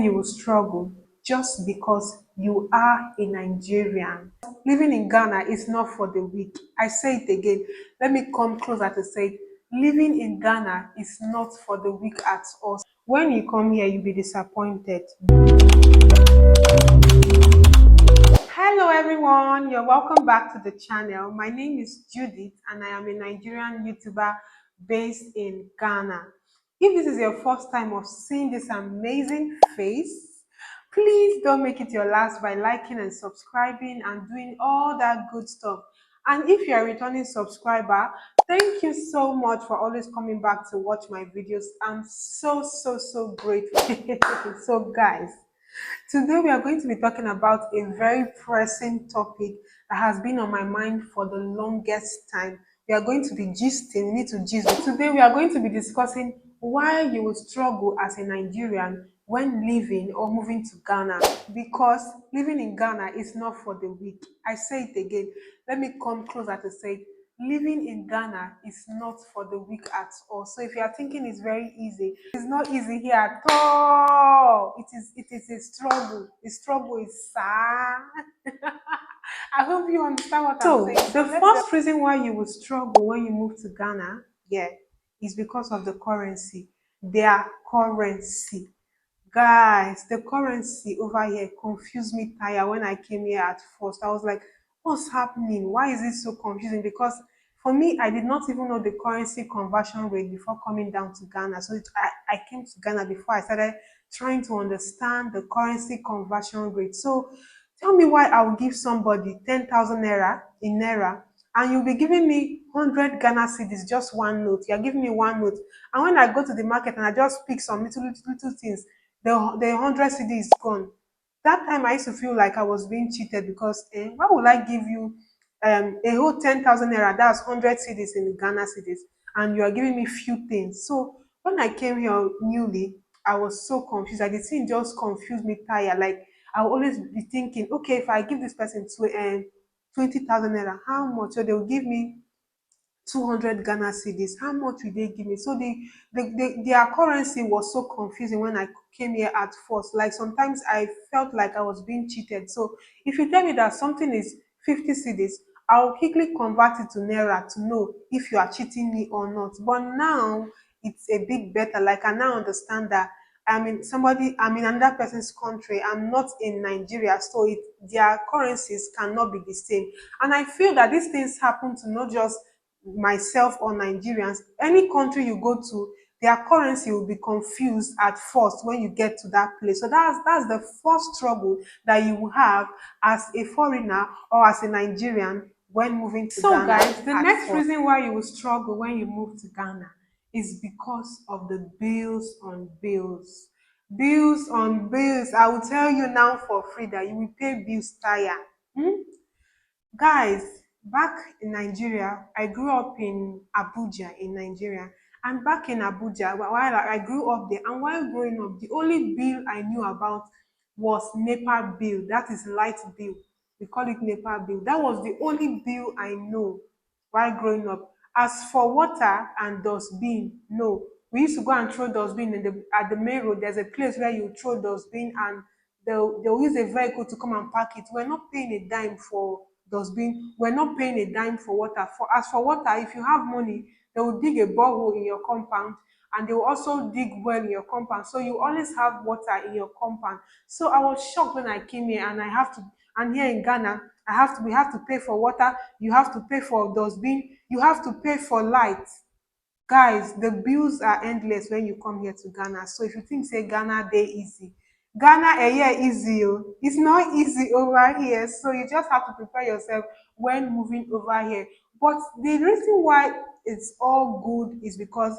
You will struggle just because you are a Nigerian. Living in Ghana is not for the weak. I say it again. Let me come closer to say it. Living in Ghana is not for the weak at all. When you come here, you'll be disappointed. Hello everyone, you're welcome back to the channel. My name is Judith and I am a Nigerian YouTuber based in Ghana. If this is your first time of seeing this amazing face, please don't make it your last by liking and subscribing and doing all that good stuff. And if you're a returning subscriber, thank you so much for always coming back to watch my videos. I'm so grateful. So guys, today we are going to be talking about a very pressing topic that has been on my mind for the longest time. We are going to be gisting, we need to gist. Today we are going to be discussing why you will struggle as a Nigerian when living or moving to Ghana. Because living in Ghana is not for the weak. I say it again. Let me come closer to say it. Living in Ghana is not for the weak at all. So if you are thinking it's very easy, it's not easy here at all. It is a struggle. The struggle is sad. I hope you understand what I'm saying. So the first reason why you will struggle when you move to Ghana, yeah, is because of the currency. Their currency. Guys, the currency over here confused me tire when I came here at first. I was like, what's happening? Why is it so confusing? Because for me, I did not even know the currency conversion rate before coming down to Ghana. So I came to Ghana before I started trying to understand the currency conversion rate. So tell me why I will give somebody 10,000 naira in naira and you'll be giving me 100 Ghana cedis, just one note. You're giving me one note. And when I go to the market and I just pick some little things, the 100 CD is gone. That time I used to feel like I was being cheated because why would I give you a whole 10,000 naira, that's 100 CDs in Ghana cedis, and you are giving me few things. So when I came here newly, I was so confused. Like the thing just confused me tire. Like I will always be thinking, okay, if I give this person 20,000 naira, how much? So they will give me 200 Ghana cedis. How much will they give me? So their currency was so confusing when I came here at first. Like sometimes I felt like I was being cheated. So if you tell me that something is 50 cedis, I'll quickly convert it to naira to know if you are cheating me or not. But now it's a bit better. Like I now understand that I'm in another person's country. I'm not in Nigeria, so their currencies cannot be the same. And I feel that these things happen to not just myself or Nigerians. Any country you go to, their currency will be confused at first when you get to that place. So that's the first struggle that you will have as a foreigner or as a Nigerian when moving to Ghana. So guys, the next reason why you will struggle when you move to Ghana is because of the bills on bills. Bills on bills. I will tell you now for free that you will pay bills tire. Hmm? Guys, back in Nigeria, I grew up in Abuja in Nigeria. And back in Abuja, while I grew up there, and while growing up, the only bill I knew about was NEPA bill. That is light bill. We call it NEPA bill. That was the only bill I know while growing up. As for water and dustbin, no. We used to go and throw dustbin at the main road. There's a place where you throw dustbin and they'll use a vehicle to come and park it. We're not paying a dime for dustbin. We're not paying a dime for water. As for water, if you have money, they will dig a borehole in your compound and they will also dig well in your compound. So you always have water in your compound. So I was shocked when I came here and and here in Ghana, we have to pay for water, you have to pay for dustbin, you have to pay for light. Guys, the bills are endless when you come here to Ghana. So if you think say Ghana dey easy, Ghana here easy oh. It's not easy over here. So you just have to prepare yourself when moving over here. But the reason why it's all good is because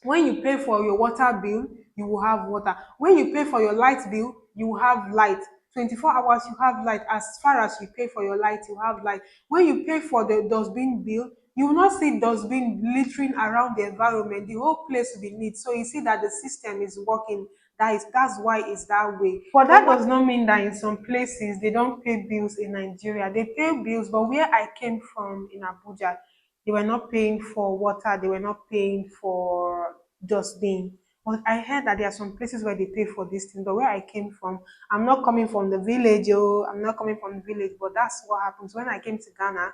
when you pay for your water bill, you will have water. When you pay for your light bill, you will have light. 24 hours you have light. As far as you pay for your light, you have light. When you pay for the dustbin bill, you will not see dustbin littering around the environment. The whole place will be neat. So you see that the system is working. That's why it's that way. But that does not mean that in some places they don't pay bills in Nigeria. They pay bills, but where I came from in Abuja, they were not paying for water, they were not paying for dustbin. But I heard that there are some places where they pay for this thing. But where I came from, I'm not coming from the village, oh, I'm not coming from the village. But that's what happens. When I came to Ghana,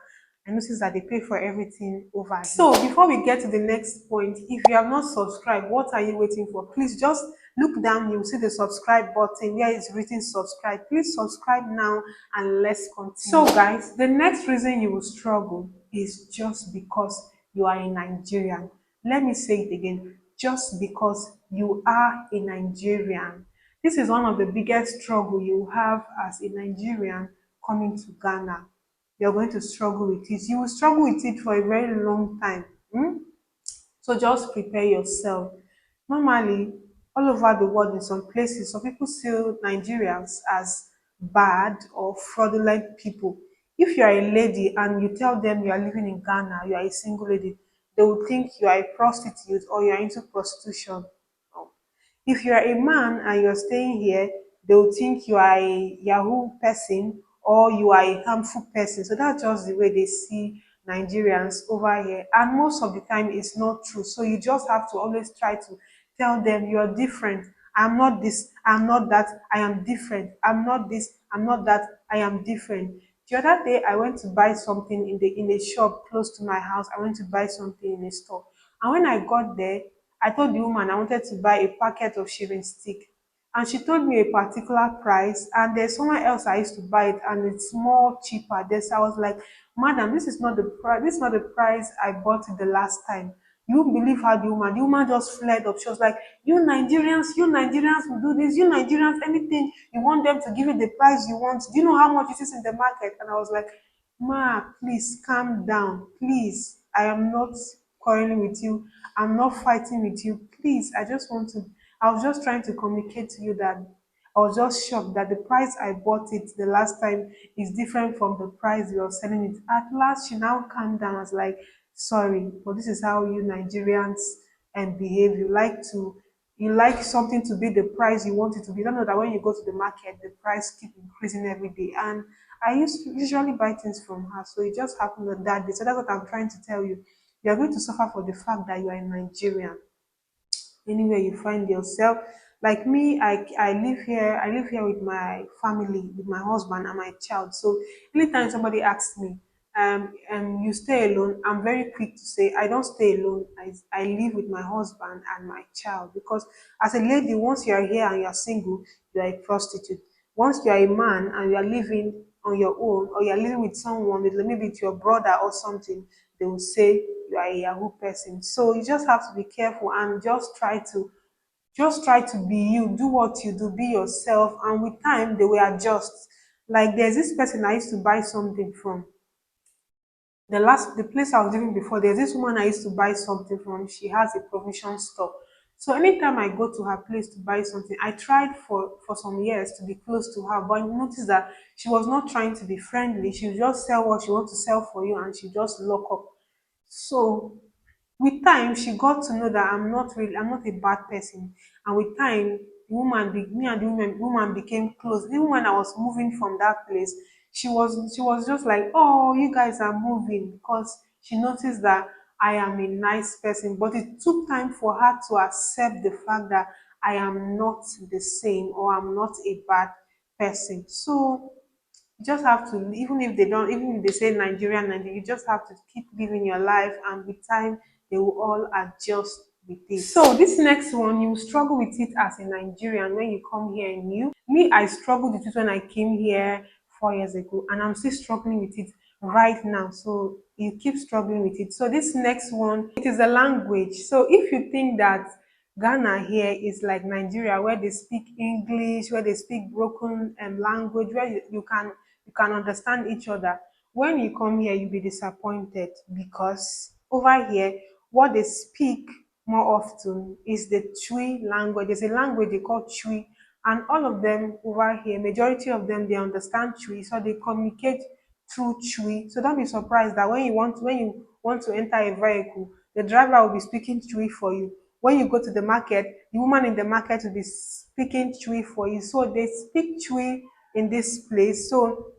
I noticed that they pay for everything over here. So before we get to the next point, if you have not subscribed, what are you waiting for? Please just look down, you'll see the subscribe button where it's written subscribe. Please subscribe now and let's continue. So guys, the next reason you will struggle is just because you are a Nigerian. Let me say it again. Just because you are a Nigerian. This is one of the biggest struggle you have as a Nigerian coming to Ghana. You're going to struggle with it. You will struggle with it for a very long time. So just prepare yourself. Normally, all over the world, in some places, some people see Nigerians as bad or fraudulent people. If you are a lady and you tell them you are living in Ghana, you are a single lady, they will think you are a prostitute or you are into prostitution. If you are a man and you're staying here, they will think you are a Yahoo person or you are a harmful person. So that's just the way they see Nigerians over here. And most of the time, it's not true. So you just have to always try to tell them you're different. I'm not this, I'm not that, I am different. I'm not this, I'm not that, I am different. The other day, I went to buy something in a shop close to my house. I went to buy something in a store. And when I got there, I told the woman I wanted to buy a packet of shaving stick. And she told me a particular price, and there's somewhere else I used to buy it, and it's more cheaper. This I was like, Madam, this is not the price. This is not the price I bought it the last time. You won't believe how the woman just flared up. She was like, you Nigerians will do this. You Nigerians, anything you want them to give you the price you want. Do you know how much it is in the market? And I was like, Ma, please calm down. Please, I am not quarreling with you. I'm not fighting with you. Please, I was just trying to communicate to you that I was just shocked that the price I bought it the last time is different from the price you're selling it. At last, she now calmed down. I was like, sorry, but this is how you Nigerians behave. You like something to be the price you want it to be. You don't know that when you go to the market, the price keep increasing every day. And I used to usually buy things from her, so it just happened on that day. So that's what I'm trying to tell you. You are going to suffer for the fact that you are a Nigerian anywhere you find yourself. Like me, I live here with my family, with my husband and my child. So anytime somebody asks me, you stay alone, I'm very quick to say I don't stay alone. I live with my husband and my child, because as a lady, once you are here and you are single, you are a prostitute. Once you are a man and you are living on your own, or you are living with someone, maybe it's your brother or something, they will say you are a Yahoo person. So you just have to be careful and just try to be you, do what you do, be yourself, and with time they will adjust. Like there's this person I used to buy something from. The place I was living before, there's this woman I used to buy something from. She has a provision store. So anytime I go to her place to buy something, I tried for some years to be close to her, but I noticed that she was not trying to be friendly. She would just sell what she wants to sell for you and she just lock up. So with time, she got to know that I'm not a bad person. And with time, me and the woman became close. Even when I was moving from that place, she was just like, oh, you guys are moving, because she noticed that I am a nice person. But it took time for her to accept the fact that I am not the same, or I'm not a bad person. So you just have to, even if they say Nigerian, you just have to keep living your life, and with time, they will all adjust with it. So this next one, you struggle with it as a Nigerian when you come here new. Me, I struggled with it when I came here 4 years ago, and I'm still struggling with it right now. So you keep struggling with it. So this next one, it is a language. So if you think that Ghana here is like Nigeria, where they speak English, where they speak broken language, where you can understand each other. When you come here, you'll be disappointed, because over here, what they speak more often is the Chui language. There's a language they call Chui, and all of them over here, majority of them, they understand Chui, so they communicate through Chui. So don't be surprised that when you want to enter a vehicle, the driver will be speaking Chui for you. When you go to the market, the woman in the market will be speaking Chui for you. So they speak Chui in this place. So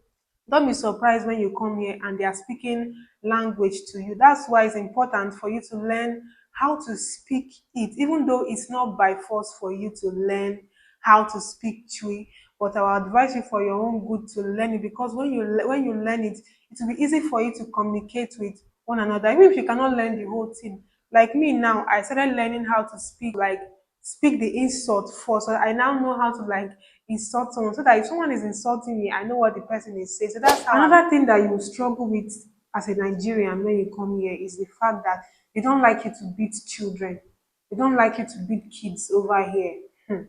don't be surprised when you come here and they are speaking language to you. That's why it's important for you to learn how to speak it, even though it's not by force for you to learn how to speak Chui, but I will advise you for your own good to learn it, because when you learn it, it will be easy for you to communicate with one another, even if you cannot learn the whole thing. Like me now, I started learning how to speak the insult first. So I now know how to like insult someone, so that if someone is insulting me, I know what the person is saying. So that's how another thing that you struggle with as a Nigerian when you come here is the fact that they don't like you to beat children. They don't like you to beat kids over here. Hmm.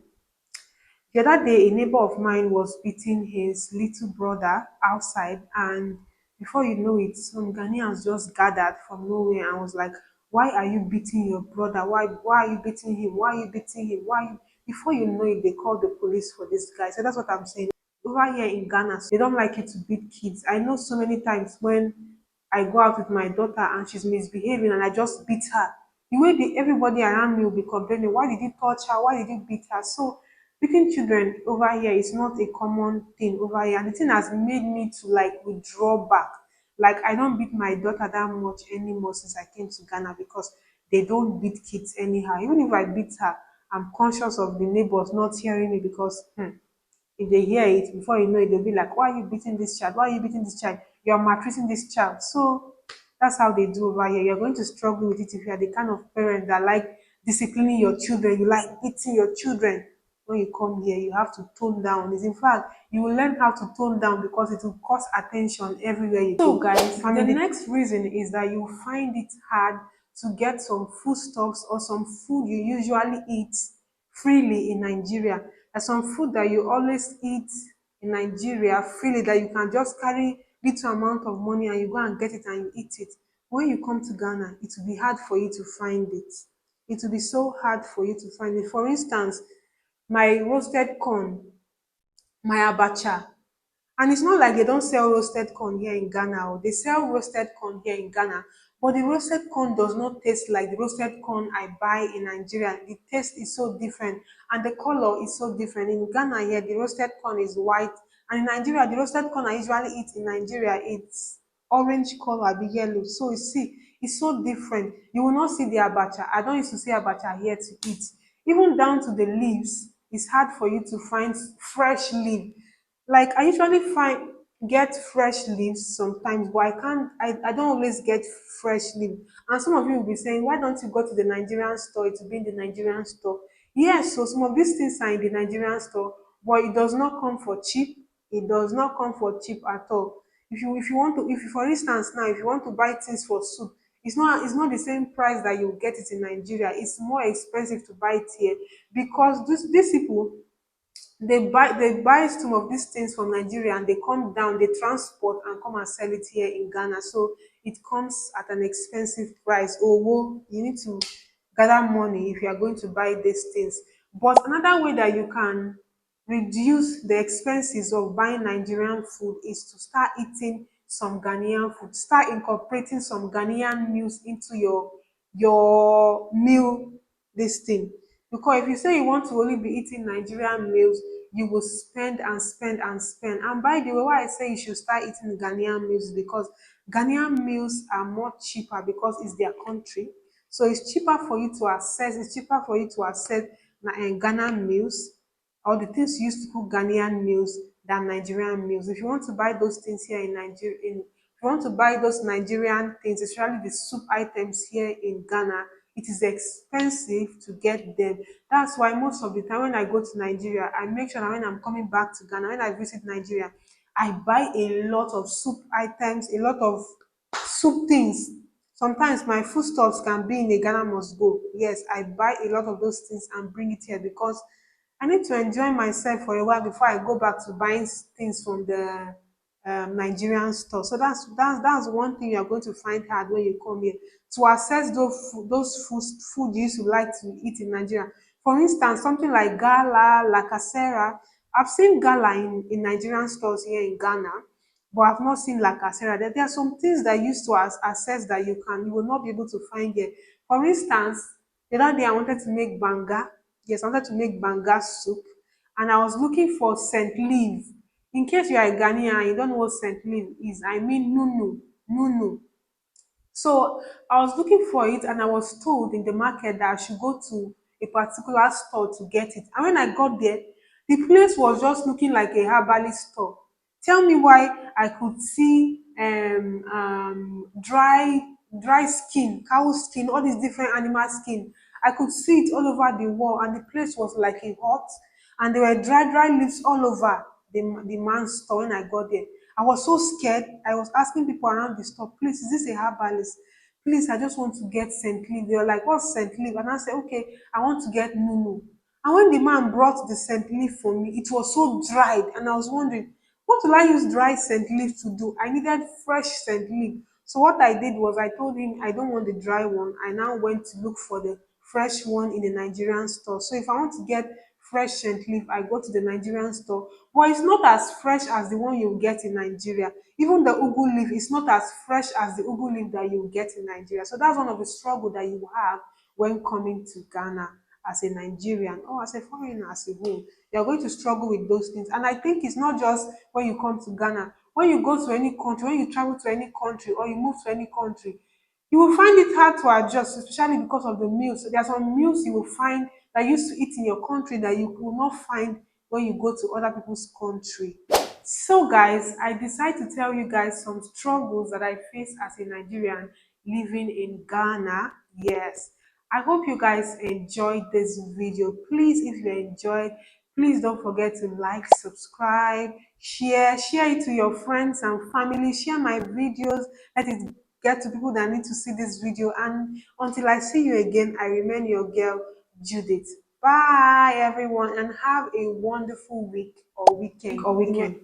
The other day, a neighbor of mine was beating his little brother outside, and before you know it, some Ghanaians just gathered from nowhere and was like, "Why are you beating your brother? Why are you beating him? Why are you beating him? Why?" Before you know it, they called the police for this guy. So that's what I'm saying. Over here in Ghana, they don't like you to beat kids. I know so many times when I go out with my daughter and she's misbehaving and I just beat her. The way everybody around me will be complaining, why did you touch her? Why did you beat her? So beating children over here is not a common thing over here. And the thing has made me to like withdraw back. Like I don't beat my daughter that much anymore since I came to Ghana, because they don't beat kids anyhow. Even if I beat her, I'm conscious of the neighbors not hearing me, because if they hear it, before you know it, they'll be like, "Why are you beating this child? Why are you beating this child? You're maltreating this child." So that's how they do over here. You're going to struggle with it if you are the kind of parent that like disciplining your children, you like beating your children. When you come here, you have to tone down. Is in fact, you will learn how to tone down, because it will cause attention everywhere you go. So, guys, the next reason is that you find it hard to get some foodstuffs or some food you usually eat freely in Nigeria. There's some food that you always eat in Nigeria freely, that you can just carry little amount of money and you go and get it and you eat it. When you come to Ghana, it will be hard for you to find it. It will be so hard for you to find it. For instance, my roasted corn, my abacha, and it's not like they don't sell roasted corn here in Ghana, or they sell roasted corn here in Ghana, but the roasted corn does not taste like the roasted corn I buy in Nigeria. The taste is so different and the color is so different. In Ghana here, the roasted corn is white, and in Nigeria, the roasted corn I usually eat in Nigeria, it's orange color, be yellow. So you see, it's so different. You will not see the abacha. I don't used to see abacha here to eat. Even down to the leaves, it's hard for you to find fresh leaf. Like I usually find get fresh leaves sometimes, but I don't always get fresh leaf. And some of you will be saying, why don't you go to the Nigerian store? It will be in the Nigerian store. Yes, so some of these things are in the Nigerian store, but it does not come for cheap. It does not come for cheap at all. If you want to, if you, for instance now, if you want to buy things for soup, it's not the same price that you get it in Nigeria. It's more expensive to buy it here, because these people, they buy some of these things from Nigeria and they come down, they transport and come and sell it here in Ghana. So it comes at an expensive price. Oh, well, you need to gather money if you are going to buy these things. But another way that you can reduce the expenses of buying Nigerian food is to start eating some Ghanaian food. Start incorporating some Ghanaian meals into your meal, this thing. Because if you say you want to only be eating Nigerian meals, you will spend and spend and spend. And by the way, why I say you should start eating Ghanaian meals is because Ghanaian meals are more cheaper, because it's their country. So it's cheaper for you to access, Ghana meals, or the things you used to cook Ghanaian meals, than Nigerian meals. If you want to buy those things here in Nigeria, if you want to buy those Nigerian things, especially the soup items here in Ghana, it is expensive to get them. That's why most of the time when I go to Nigeria, I make sure that when I'm coming back to Ghana, when I visit Nigeria, I buy a lot of soup items, a lot of soup things. Sometimes my foodstuffs can be in a Ghana must go. Yes, I buy a lot of those things and bring it here, because I need to enjoy myself for a while before I go back to buying things from the Nigerian store. So that's one thing you are going to find hard when you come here, to access those food you used to like to eat in Nigeria. For instance, something like gala, lacasera. I've seen gala in Nigerian stores here in Ghana, but I've not seen lacasera. There are some things that you used to access that you will not be able to find here. For instance, the other day I wanted to make banga. Yes, I wanted to make banga soup, and I was looking for scent leaf. In case you are a Ghanaian and you don't know what scent leaf is, I mean nunu, nunu. So I was looking for it and I was told in the market that I should go to a particular store to get it. And when I got there, the place was just looking like a herbalist store. Tell me why I could see dry skin, cow skin, all these different animal skin. I could see it all over the wall, and the place was like a hut, and there were dry leaves all over the man's store when I got there. I was so scared. I was asking people around the store, please, is this a herbalist? Please, I just want to get St. Leaf. They were like, what's St. Leaf? And I said, okay, I want to get Nunu. And when the man brought the St. Leaf for me, it was so dried. And I was wondering, what will I use dry St. Leaf to do? I needed fresh St. Leaf. So what I did was I told him I don't want the dry one. I now went to look for the fresh one in the Nigerian store. So if I want to get fresh scent leaf, I go to the Nigerian store. But it's not as fresh as the one you get in Nigeria. Even the ugu leaf is not as fresh as the ugu leaf that you get in Nigeria. So that's one of the struggle that you have when coming to Ghana as a Nigerian or as a foreigner as a whole. You're going to struggle with those things. And I think it's not just when you come to Ghana. When you go to any country, when you travel to any country or you move to any country, you will find it hard to adjust, especially because of the meals. So there are some meals you will find that you used to eat in your country that you will not find when you go to other people's country. So, guys, I decided to tell you guys some struggles that I face as a Nigerian living in Ghana. Yes, I hope you guys enjoyed this video. Please, if you enjoyed, please don't forget to like, subscribe, share it to your friends and family. Share my videos. Let it get to people that need to see this video. And until I see you again, I remain your girl, Judith. Bye, everyone, and have a wonderful week or weekend.